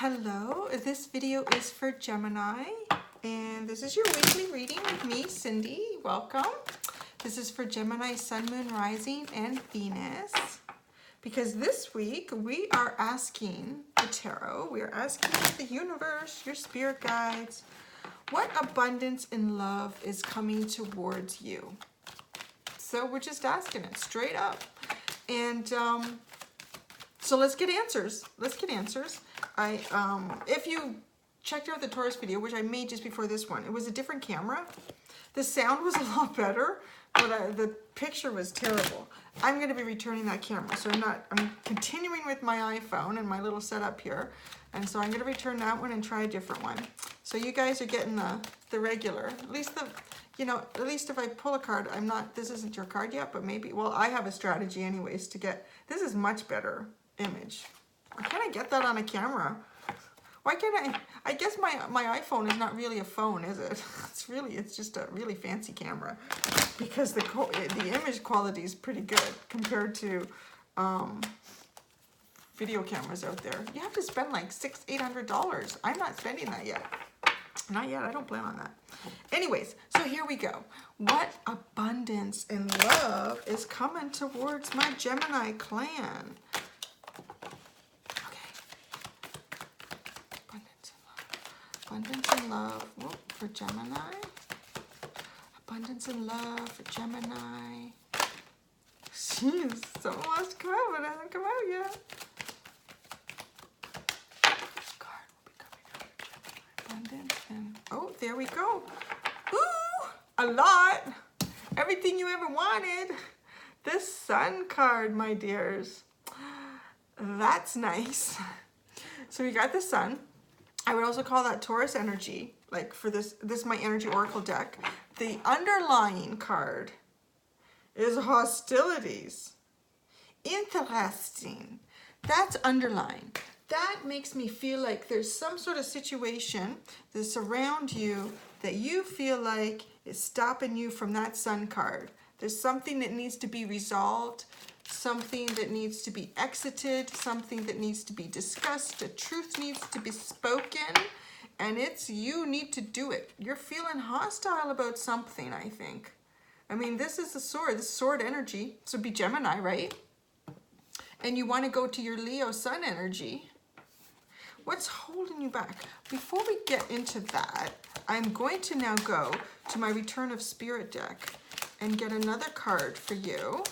Hello, this video is for Gemini, and this is your weekly reading with me, Cindy. Welcome. This is for Gemini, Sun, Moon, Rising, and Venus. Because this week we are asking the tarot, we are asking the universe, your spirit guides, what abundance in love is coming towards you? So we're just asking it straight up. And so let's get answers. Let's get answers. If you checked out the Taurus video, which I made just before this one, it was a different camera. The sound was a lot better, but the picture was terrible. I'm going to be returning that camera, so I'm continuing with my iPhone and my little setup here, and so I'm going to return that one and try a different one. So you guys are getting the regular, at least at least if I pull a card, this isn't your card yet, but maybe, well, I have a strategy anyways to get, this is much better image. Why can't I get that on a camera? Why can't I guess my iPhone is not really a phone, is it? It's just a really fancy camera, because the image quality is pretty good compared to video cameras out there. You have to spend like $600-800. I'm not spending that yet. Not yet. I don't plan on that. Anyways, so here we go. What abundance and love is coming towards my Gemini clan? Abundance and love for Gemini. Abundance and love for Gemini. Jeez, someone wants to come out, but it hasn't come out yet. This card will be coming out for Gemini. Abundance and, oh, there we go. Ooh, a lot. Everything you ever wanted. This Sun card, my dears. That's nice. So we got the Sun. I would also call that Taurus energy, like for this is my energy oracle deck. The underlying card is hostilities. Interesting. That's underlying. That makes me feel like there's some sort of situation that's around you that you feel like is stopping you from that Sun card. There's something that needs to be resolved, something that needs to be exited, something that needs to be discussed, the truth needs to be spoken, and you need to do it. You're feeling hostile about something, I think. I mean, this is the sword, this sword energy, so be Gemini, right? And you want to go to your Leo Sun energy. What's holding you back? Before we get into that, I'm going to now go to my Return of Spirit deck and get another card for you.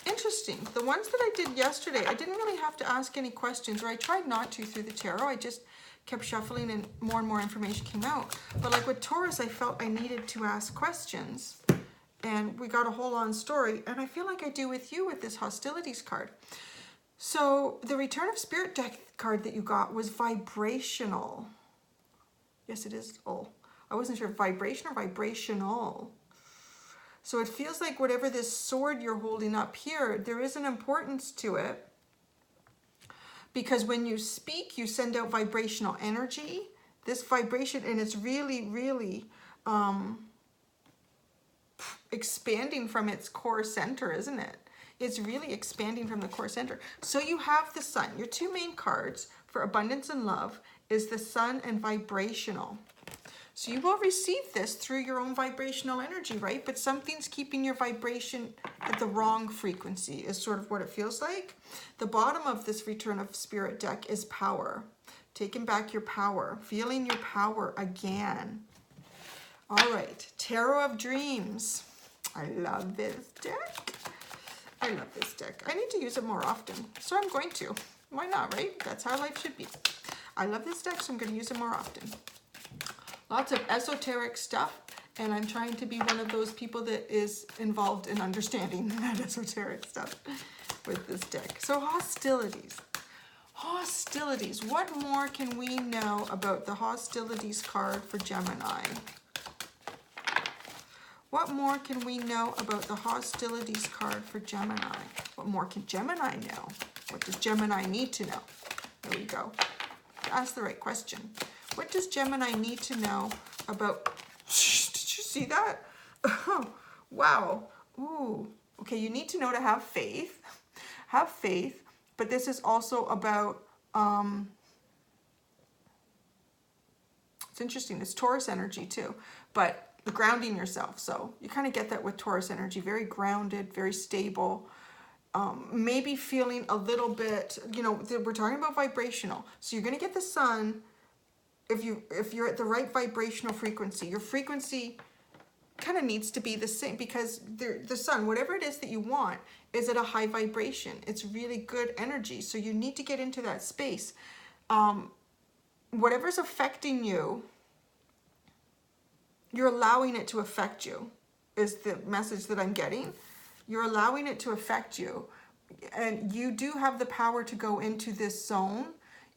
Interesting. The ones that I did yesterday, I didn't really have to ask any questions, or I tried not to through the tarot. I just kept shuffling and more information came out. But like with Taurus, I felt I needed to ask questions, and we got a whole on story, and I feel like I do with you with this Hostilities card. So the Return of Spirit deck card that you got was vibrational. Yes, it is. Oh, I wasn't sure, vibration or vibrational. So it feels like whatever this sword you're holding up here, there is an importance to it, because when you speak, you send out vibrational energy. This vibration, and it's really, really expanding from its core center, isn't it? It's really expanding from the core center. So you have the Sun. Your two main cards for abundance and love is the Sun and vibrational. So you will receive this through your own vibrational energy, right? But something's keeping your vibration at the wrong frequency is sort of what it feels like. The bottom of this Return of Spirit deck is power. Taking back your power, feeling your power again. All right, Tarot of Dreams. I love this deck. I love this deck. I need to use it more often, so I'm going to. Why not, right? That's how life should be. I love this deck, so I'm going to use it more often. Lots of esoteric stuff, and I'm trying to be one of those people that is involved in understanding that esoteric stuff with this deck. So hostilities. Hostilities. What more can we know about the hostilities card for Gemini? What more can we know about the hostilities card for Gemini? What more can Gemini know? What does Gemini need to know? There we go. Ask the right question. What does Gemini need to know about... Did you see that? Oh, wow. Ooh. Okay, you need to know to have faith. Have faith. but this is also about, it's interesting, it's Taurus energy too, but grounding yourself. So you kind of get that with Taurus energy, very grounded, very stable. Maybe feeling a little bit, you know, we're talking about vibrational. So you're going to get the sun if you're at the right vibrational frequency. Your frequency kind of needs to be the same, because the sun, whatever it is that you want, is at a high vibration. It's really good energy. So you need to get into that space. Whatever's affecting you, you're allowing it to affect you, is the message that I'm getting. You're allowing it to affect you. And you do have the power to go into this zone,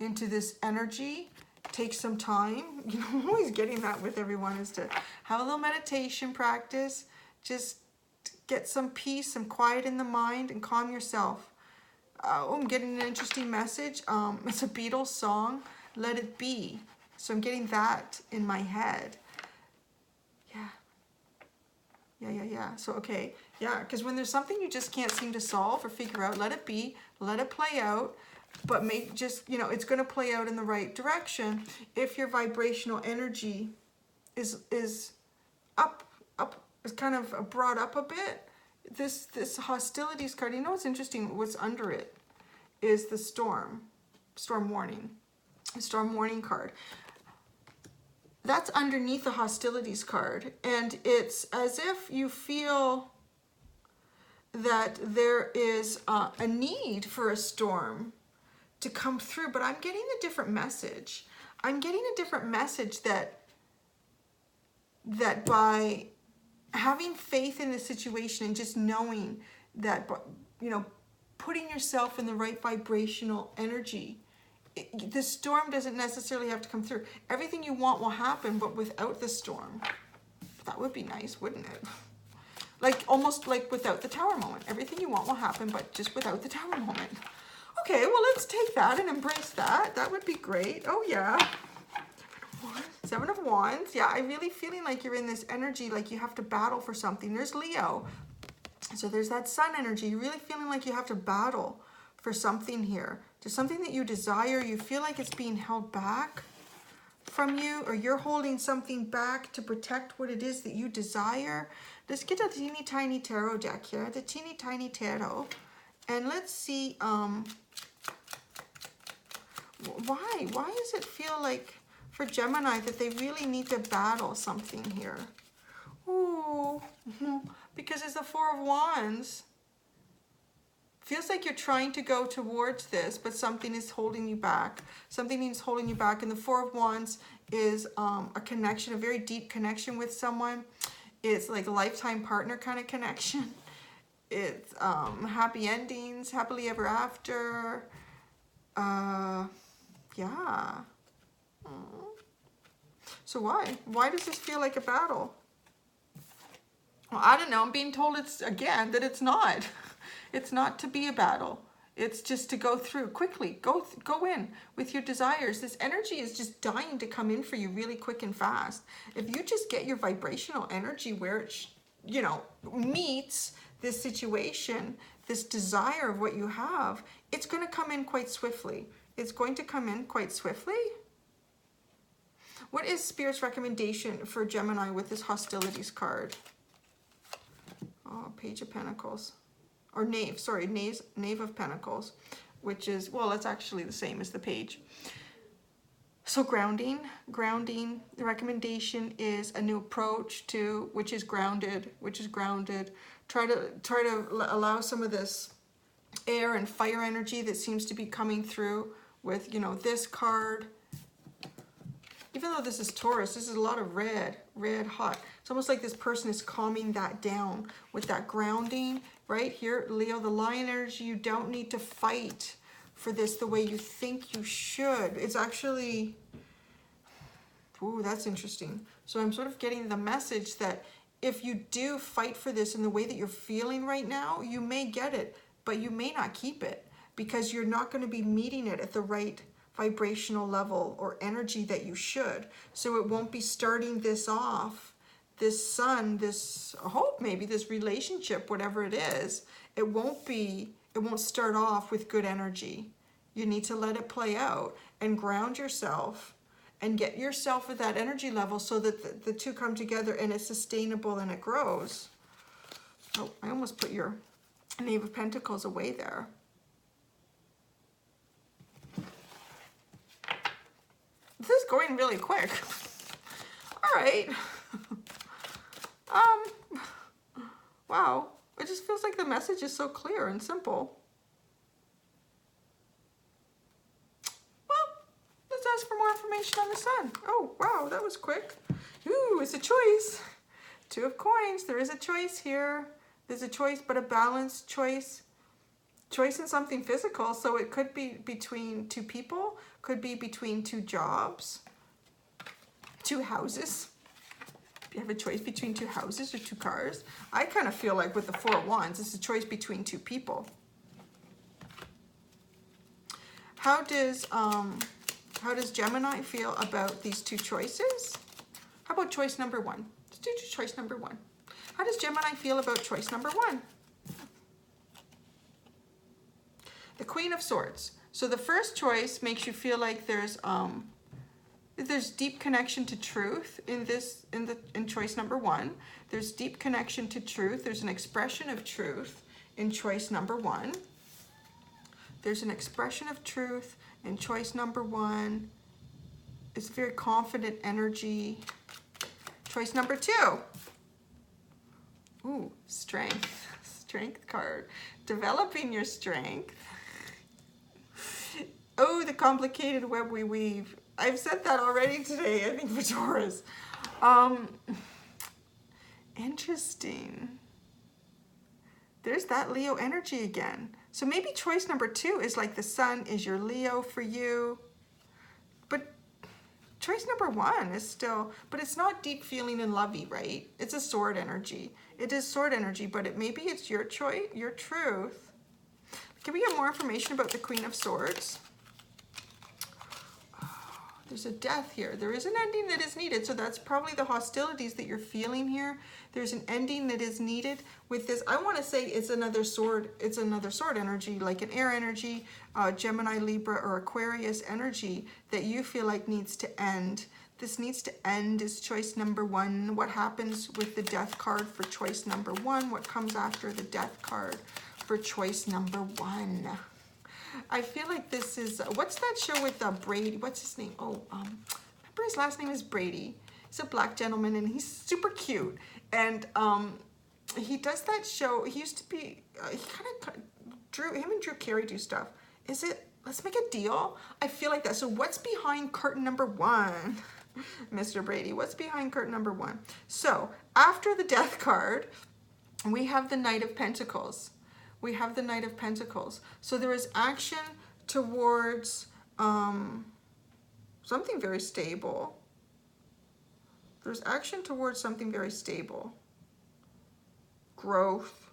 into this energy. Take some time. You know, I'm always getting that with everyone, is to have a little meditation practice. Just get some peace, some quiet in the mind, and calm yourself. I'm getting an interesting message. It's a Beatles song, Let It Be. So I'm getting that in my head. Yeah. So, okay. Yeah, because when there's something you just can't seem to solve or figure out, let it be, let it play out, but make just, you know, it's going to play out in the right direction if your vibrational energy is up, is kind of brought up a bit. This hostilities card, you know what's interesting? What's under it is the storm warning card. That's underneath the hostilities card, and it's as if you feel that there is a need for a storm to come through, but I'm getting a different message. I'm getting a different message that by having faith in the situation and just knowing that, you know, putting yourself in the right vibrational energy, the storm doesn't necessarily have to come through. Everything you want will happen, but without the storm. That would be nice, wouldn't it? Like, almost like without the tower moment. Everything you want will happen, but just without the tower moment. Okay, well, let's take that and embrace that. That would be great. Oh, yeah. Seven of Wands. Yeah, I'm really feeling like you're in this energy, like you have to battle for something. There's Leo. So there's that sun energy. You're really feeling like you have to battle for something here. There's something that you desire. You feel like it's being held back from you, or you're holding something back to protect what it is that you desire. Let's get a teeny tiny tarot deck here, the teeny tiny tarot, and let's see why does it feel like for Gemini that they really need to battle something here? Ooh, because it's the Four of Wands. Feels like you're trying to go towards this, but something is holding you back. Something is holding you back. And the Four of Wands is a connection, a very deep connection with someone. It's like a lifetime partner kind of connection. It's happy endings, happily ever after. Yeah. So why? Why does this feel like a battle? Well, I don't know. I'm being told it's, again, that it's not. It's not to be a battle. It's just to go through quickly. Go in with your desires. This energy is just dying to come in for you really quick and fast. If you just get your vibrational energy where it, you know, meets this situation, this desire of what you have, it's going to come in quite swiftly. It's going to come in quite swiftly. What is Spirit's recommendation for Gemini with this hostilities card? Oh, Page of Pentacles. Or Knave, sorry, Knave of Pentacles, which is, well, it's actually the same as the Page. So grounding, the recommendation is a new approach to, which is grounded. Try to allow some of this air and fire energy that seems to be coming through with, you know, this card. Even though this is Taurus, this is a lot of red hot. It's almost like this person is calming that down with that grounding. Right here, Leo, the lion energy, you don't need to fight for this the way you think you should. It's actually, ooh, that's interesting. So I'm sort of getting the message that if you do fight for this in the way that you're feeling right now, you may get it, but you may not keep it because you're not going to be meeting it at the right vibrational level or energy that you should. So it won't be starting this off, this sun, this hope, maybe this relationship, whatever it is, it won't be It won't start off with good energy. You need to let it play out and ground yourself and get yourself at that energy level so that the two come together and it's sustainable and it grows. Oh, I almost put your Knave of Pentacles away there. This is going really quick. All right. Wow. It just feels like the message is so clear and simple. Well, let's ask for more information on the Sun. Oh, wow, that was quick. Ooh, it's a choice. Two of Coins. There is a choice here. There's a choice, but a balanced choice. Choice in something physical, so it could be between two people, could be between two jobs, two houses. You have a choice between two houses or two cars. I kind of feel like with the Four of Wands, it's a choice between two people. How does Gemini feel about these two choices? How about choice number one? Let's do choice number one. How does Gemini feel about choice number one? The Queen of Swords. So the first choice makes you feel like there's deep connection to truth in choice number one. There's deep connection to truth. There's an expression of truth in choice number one. There's an expression of truth in choice number one. It's very confident energy. Choice number two. Ooh, strength. Strength card. Developing your strength. Oh, the complicated web we weave. I've said that already today, I think, for Taurus. Interesting. There's that Leo energy again. So maybe choice number two is like the Sun is your Leo for you. But choice number one is still, but it's not deep feeling and lovey, right? It's a sword energy. It is sword energy, but maybe it's your choice, your truth. Can we get more information about the Queen of Swords? There's a death here. There is an ending that is needed. So that's probably the hostilities that you're feeling here. There's an ending that is needed with this. I want to say it's another sword. It's another sword energy, like an air energy, Gemini, Libra, or Aquarius energy that you feel like needs to end. This needs to end is choice number one. What happens with the death card for choice number one? What comes after the death card for choice number one? I feel like this is, what's that show with Brady? What's his name? Oh, remember his last name is Brady. He's a black gentleman and he's super cute. And he does that show. He used to be, he kind of him and Drew Carey do stuff. Is it, Let's Make a Deal? I feel like that. So what's behind curtain number one? Mr. Brady, what's behind curtain number one? So after the death card, we have the Knight of Pentacles. We have the Knight of Pentacles. So there is action towards something very stable. There's action towards something very stable. Growth,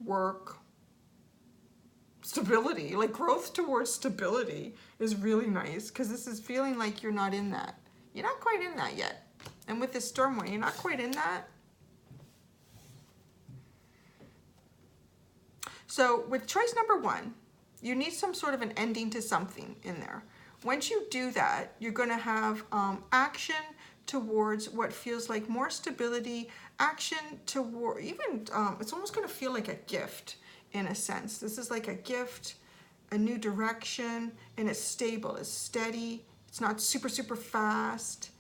work, stability. Like growth towards stability is really nice because this is feeling like you're not in that. You're not quite in that yet. And with this storm warning, you're not quite in that. So with choice number one, you need some sort of an ending to something in there. Once you do that, you're going to have action towards what feels like more stability, action toward even, it's almost going to feel like a gift in a sense. This is like a gift, a new direction, and it's stable, it's steady, it's not super, super fast.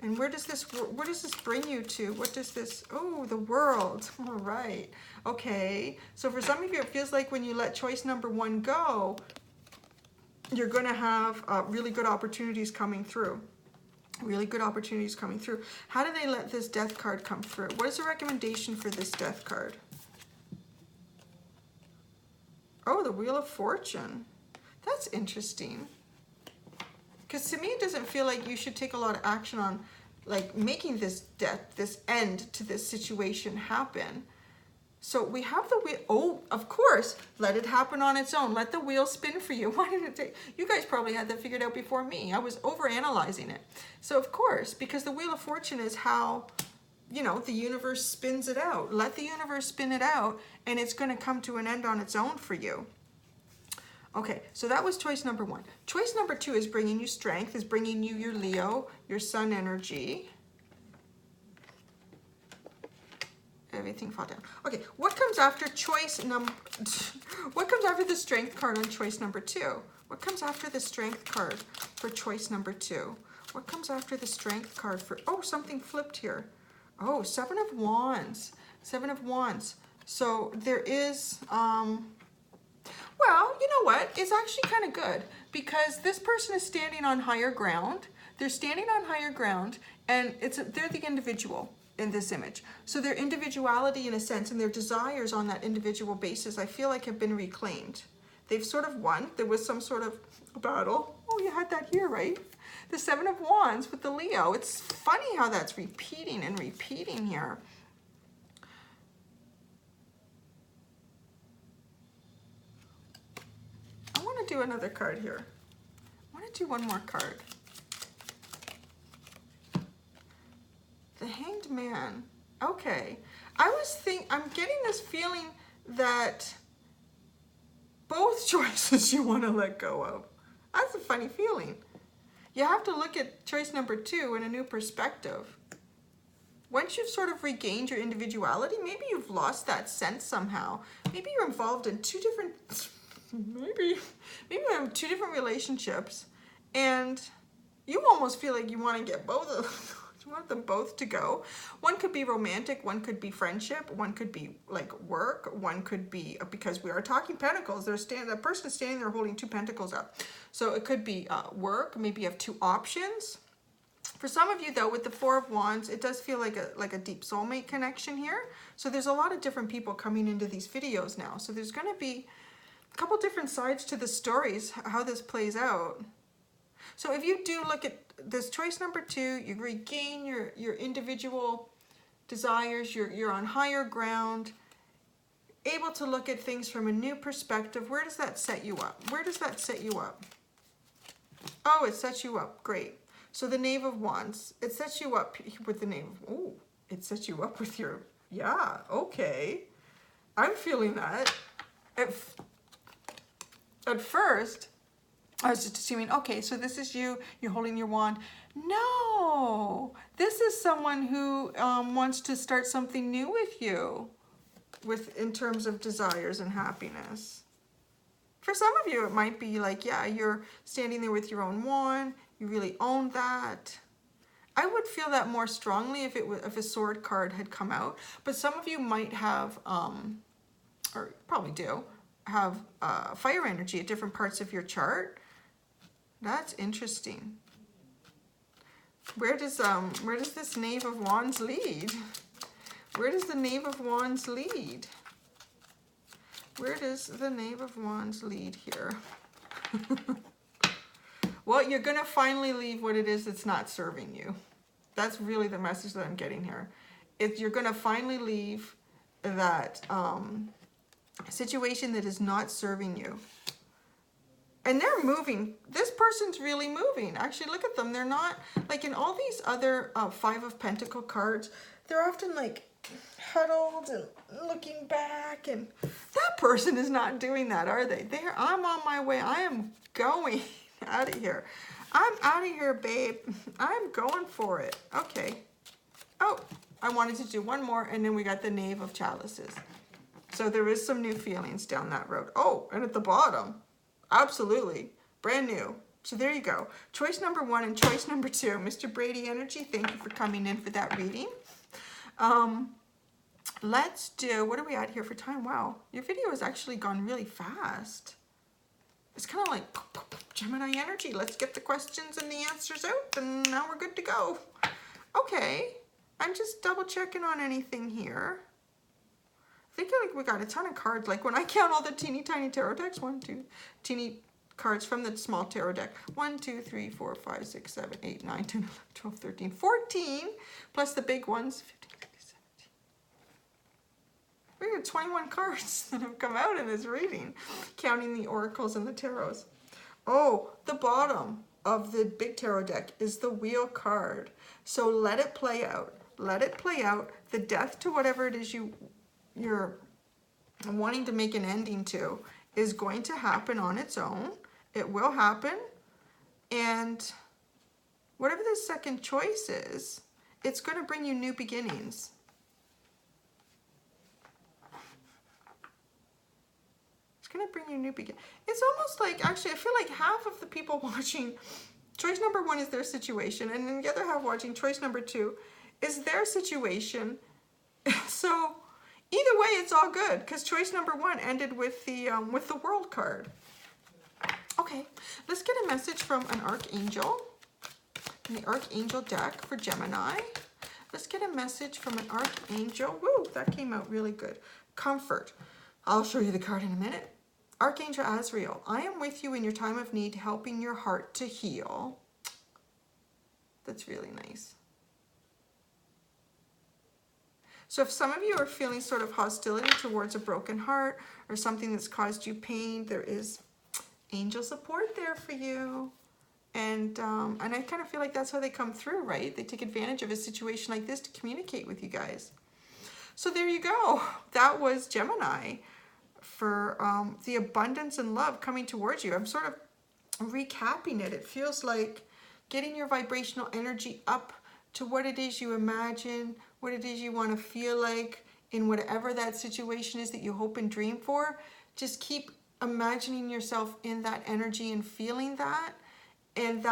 And where does this bring you to? What does this, oh, the world. All right. Okay. So for some of you, it feels like when you let choice number one go, you're going to have really good opportunities coming through. Really good opportunities coming through. How do they let this death card come through? What is the recommendation for this death card? Oh, the Wheel of Fortune. That's interesting. Because to me, it doesn't feel like you should take a lot of action on like making this death, this end to this situation happen. So we have the wheel. Oh, of course, let it happen on its own. Let the wheel spin for you. Why did it take? You guys probably had that figured out before me. I was overanalyzing it. So of course, because the Wheel of Fortune is how you know, the universe spins it out. Let the universe spin it out, and it's going to come to an end on its own for you. Okay, so that was choice number 1. Choice number 2 is bringing you strength, is bringing you your Leo, your sun energy. Everything fall down. Okay, what comes after what comes after the strength card on choice number 2? What comes after the strength card for choice number 2? What comes after the strength card for, oh, something flipped here. Oh, 7 of Wands. 7 of Wands. So there is, well, you know what? It's actually kind of good because this person is standing on higher ground. They're standing on higher ground, and they're the individual in this image. So their individuality, in a sense, and their desires on that individual basis, I feel like have been reclaimed. They've sort of won. There was some sort of battle. Oh, you had that here, right? The 7 of Wands with the Leo. It's funny how that's repeating and repeating here. I want to do another card here. I want to do one more card. The Hanged Man. Okay. I'm getting this feeling that both choices you want to let go of. That's a funny feeling. You have to look at choice number 2 in a new perspective. Once you've sort of regained your individuality, maybe you've lost that sense somehow. Maybe you're involved in maybe you have 2 different relationships, and you almost feel like you want to get both of them. You want them both to go. One could be romantic, one could be friendship, one could be like work, one could be, because we are talking pentacles, the person is standing there holding 2 pentacles up. So it could be work, maybe you have 2 options. For some of you though, with the 4 of Wands, it does feel like a deep soulmate connection here. So there's a lot of different people coming into these videos now. So there's going to be a couple different sides to the stories, how this plays out. So if you do look at this choice number 2, you regain your individual desires, you're on higher ground, able to look at things from a new perspective. Where does that set you up? Where does that set you up? Oh, it sets you up. Great. So the Knave of Wands, it sets you up with the Knave. Oh, it sets you up with your, yeah, okay. I'm feeling that. At first, I was just assuming, okay, so this is you're holding your wand. No, this is someone who wants to start something new with you, in terms of desires and happiness. For some of you, it might be like, yeah, you're standing there with your own wand, you really own that. I would feel that more strongly if a sword card had come out, but some of you might have, or probably do, have fire energy at different parts of your chart. That's interesting. Where does this Knave of Wands lead? Where does the Knave of Wands lead? Where does the Knave of Wands lead here? Well, you're going to finally leave what it is that's not serving you. That's really the message that I'm getting here. You're going to finally leave that situation that is not serving you. And they're moving. This person's really moving. Actually, look at them. They're not, like in all these other 5 of Pentacle cards, they're often like huddled and looking back. And that person is not doing that, are they? I'm on my way. I am going out of here. I'm out of here, babe. I'm going for it. Okay. Oh, I wanted to do one more, and then we got the Knave of Chalices. So there is some new feelings down that road. Oh, and at the bottom, absolutely, brand new. So there you go. Choice number 1 and choice number 2. Mr. Brady Energy, thank you for coming in for that reading. Let's do, what are we at here for time? Wow, your video has actually gone really fast. It's kind of like Gemini energy. Let's get the questions and the answers out, and now we're good to go. Okay, I'm just double checking on anything here. I think like we got a ton of cards. Like when I count all the teeny tiny tarot decks, 1, 2, teeny cards from the small tarot deck. 1, 2, 3, 4, 5, 6, 7, 8, 9, 10, 11, 12, 13, 14, plus the big ones, 15, 16, 17. We got 21 cards that have come out in this reading, counting the oracles and the tarots. Oh, the bottom of the big tarot deck is the wheel card. So let it play out. Let it play out. The death to whatever it is you're wanting to make an ending to is going to happen on its own. It will happen. And whatever the second choice is, it's going to bring you new beginnings. It's going to bring you new beginnings. It's almost like, actually, I feel like half of the people watching choice number 1 is their situation, and then the other half watching choice number 2 is their situation. So either way, it's all good, because choice number 1 ended with the World card. Okay, let's get a message from an Archangel in the Archangel deck for Gemini. Let's get a message from an Archangel. Woo, that came out really good. Comfort. I'll show you the card in a minute. Archangel Azrael, I am with you in your time of need, helping your heart to heal. That's really nice. So if some of you are feeling sort of hostility towards a broken heart or something that's caused you pain, there is angel support there for you. And I kind of feel like that's how they come through, right? They take advantage of a situation like this to communicate with you guys. So there you go. That was Gemini for the abundance and love coming towards you. I'm sort of recapping it. It feels like getting your vibrational energy up to what it is you imagine, what it is you want to feel like in whatever that situation is that you hope and dream for. Just keep imagining yourself in that energy and feeling that, and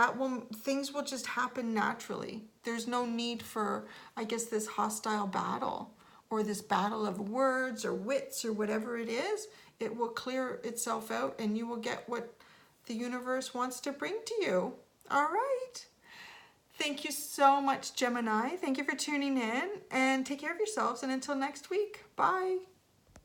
things will just happen naturally. There's no need for, I guess, this hostile battle or this battle of words or wits or whatever it is. It will clear itself out and you will get what the universe wants to bring to you. All right. Thank you so much, Gemini. Thank you for tuning in, and take care of yourselves. And until next week, bye.